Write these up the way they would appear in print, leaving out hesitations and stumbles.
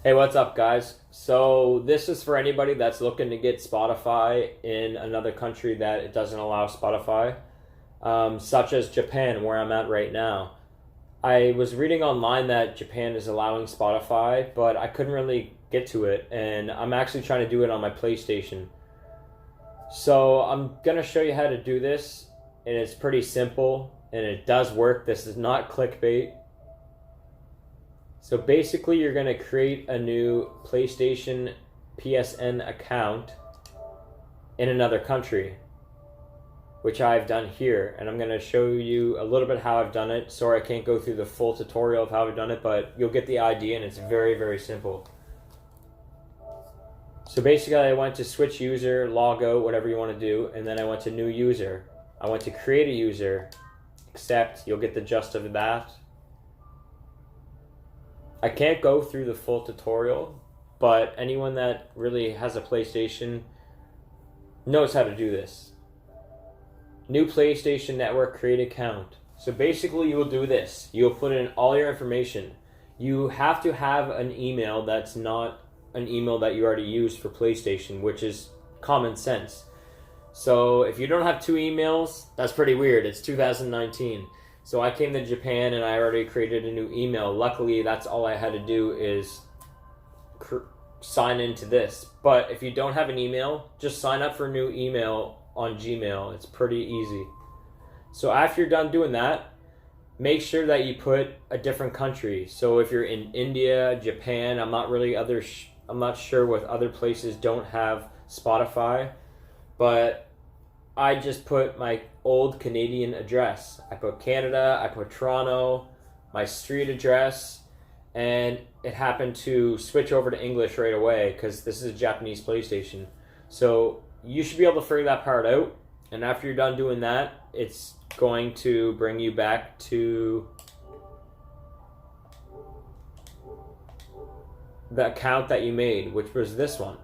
Hey, what's up, guys? So, this is for anybody that's looking to get Spotify in another country that it doesn't allow Spotify, such as Japan, where I'm at right now. I was reading online that Japan is allowing Spotify, but I couldn't really get to it, and I'm actually trying to do it on my PlayStation. So, I'm gonna show you how to do this, and it's pretty simple, and it does work. This is not clickbait. So basically, you're going to create a new PlayStation PSN account in another country, which I've done here. And I'm going to show you a little bit how I've done it. Sorry, I can't go through the full tutorial of how I've done it, but you'll get the idea, and it's very, very simple. So basically, I went to switch user, log out, whatever you want to do, and then I went to new user. I went to create a user, accept, you'll get the gist of that. I can't go through the full tutorial, but anyone that really has a PlayStation knows how to do this. New PlayStation Network, create account. So basically you will do this. You'll put in all your information. You have to have an email that's not an email that you already use for PlayStation, which is common sense. So if you don't have two emails, that's pretty weird. It's 2019. So I came to Japan and I already created a new email. Luckily, that's all I had to do is sign into this. But if you don't have an email, just sign up for a new email on Gmail. It's pretty easy. So after you're done doing that, make sure that you put a different country. So if you're in India, Japan, I'm not sure what other places don't have Spotify, but I just put my old Canadian address. I put Canada, I put Toronto, my street address, and it happened to switch over to English right away because this is a Japanese PlayStation. So you should be able to figure that part out, and after you're done doing that, it's going to bring you back to the account that you made, which was this one.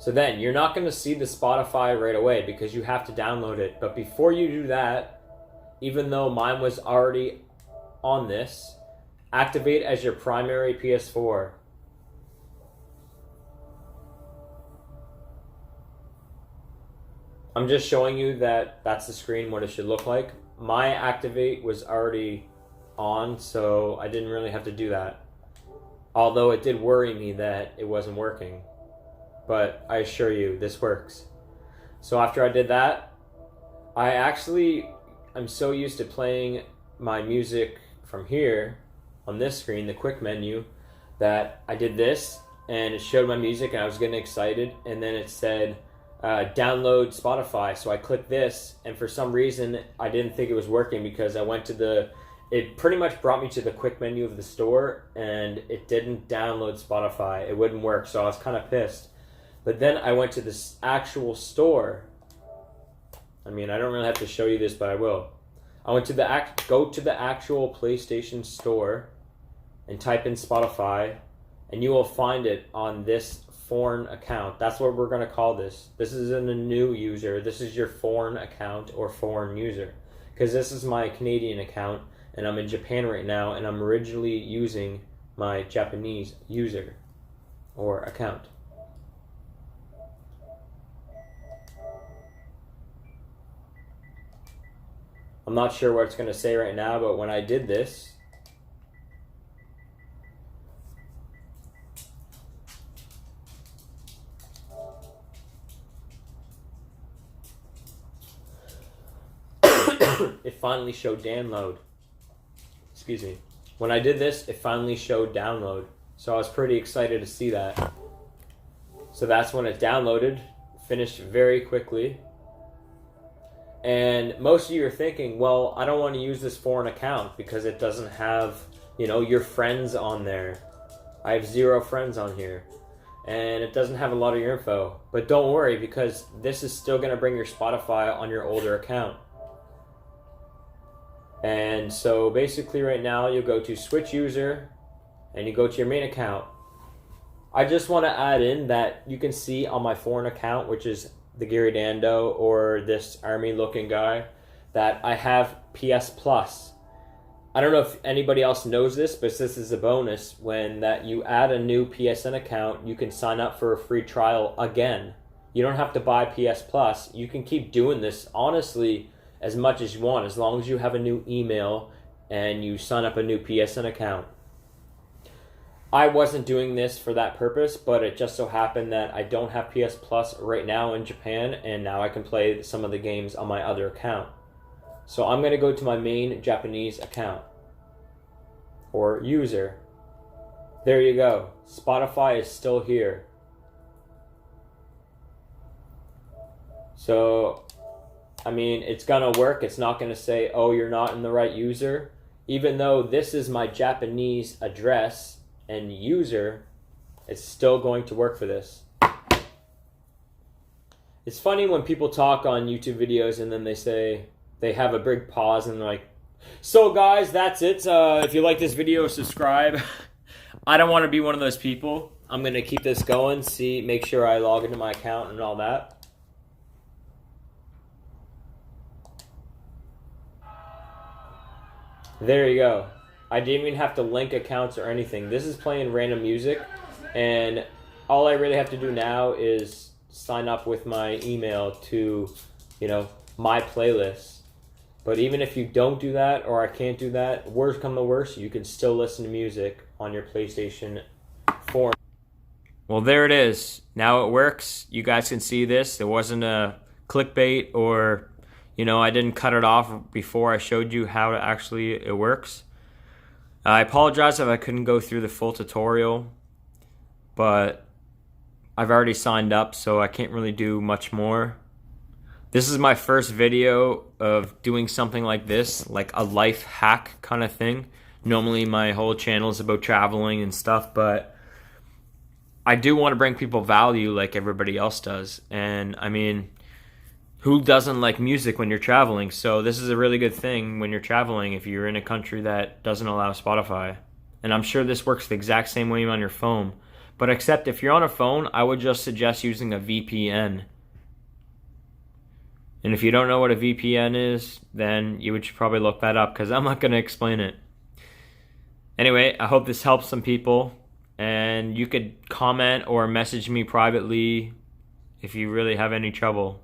So then, you're not going to see the Spotify right away because you have to download it. But before you do that, even though mine was already on this, activate as your primary PS4. I'm just showing you that that's the screen, what it should look like. My activate was already on, so I didn't really have to do that. Although it did worry me that it wasn't working. But I assure you, this works. So after I did that, I'm so used to playing my music from here on this screen, the quick menu, that I did this and it showed my music and I was getting excited, and then it said download Spotify. So I clicked this, and for some reason I didn't think it was working because I went to it pretty much brought me to the quick menu of the store and it didn't download Spotify. It wouldn't work, so I was kind of pissed. But then I went to this actual store. I mean, I don't really have to show you this, but I will. I went to go to the actual PlayStation store and type in Spotify, and you will find it on this foreign account. That's what we're going to call this. This isn't a new user. This is your foreign account or foreign user. Because this is my Canadian account, and I'm in Japan right now, and I'm originally using my Japanese user or account. I'm not sure what it's going to say right now, but when I did this, it finally showed download. Excuse me. When I did this, it finally showed download. So I was pretty excited to see that. So that's when it downloaded, finished very quickly. And most of you are thinking, well, I don't want to use this foreign account because it doesn't have, your friends on there. I have 0 friends on here. And it doesn't have a lot of your info. But don't worry, because this is still going to bring your Spotify on your older account. And so basically right now, you'll go to switch user, and you go to your main account. I just want to add in that you can see on my foreign account, which is the Gary Dando or this army looking guy, that I have PS Plus. I don't know if anybody else knows this, but this is a bonus. When that you add a new PSN account, you can sign up for a free trial again. You don't have to buy PS Plus. You can keep doing this, honestly, as much as you want, as long as you have a new email and you sign up a new PSN account. I wasn't doing this for that purpose, but it just so happened that I don't have PS Plus right now in Japan, and now I can play some of the games on my other account. So I'm going to go to my main Japanese account, or user. There you go. Spotify is still here. So, I mean, it's going to work. It's not going to say, oh, you're not in the right user. Even though this is my Japanese address and user, it's still going to work for this. It's funny when people talk on YouTube videos and then they say, they have a big pause and they're like, so guys, that's it. If you like this video, subscribe. I don't want to be one of those people. I'm going to keep this going, make sure I log into my account and all that. There you go. I didn't even have to link accounts or anything. This is playing random music, and all I really have to do now is sign up with my email to, my playlist. But even if you don't do that, or I can't do that, worst come to worst, you can still listen to music on your PlayStation 4. Well, there it is. Now it works. You guys can see this. It wasn't a clickbait, or, I didn't cut it off before I showed you how it works. I apologize if I couldn't go through the full tutorial, but I've already signed up, so I can't really do much more. This is my first video of doing something like this, like a life hack kind of thing. Normally my whole channel is about traveling and stuff, but I do want to bring people value like everybody else does. And I mean, who doesn't like music when you're traveling? So this is a really good thing when you're traveling if you're in a country that doesn't allow Spotify. And I'm sure this works the exact same way on your phone. But except if you're on a phone, I would just suggest using a VPN. And if you don't know what a VPN is, then you should probably look that up, because I'm not going to explain it. Anyway, I hope this helps some people. And you could comment or message me privately if you really have any trouble.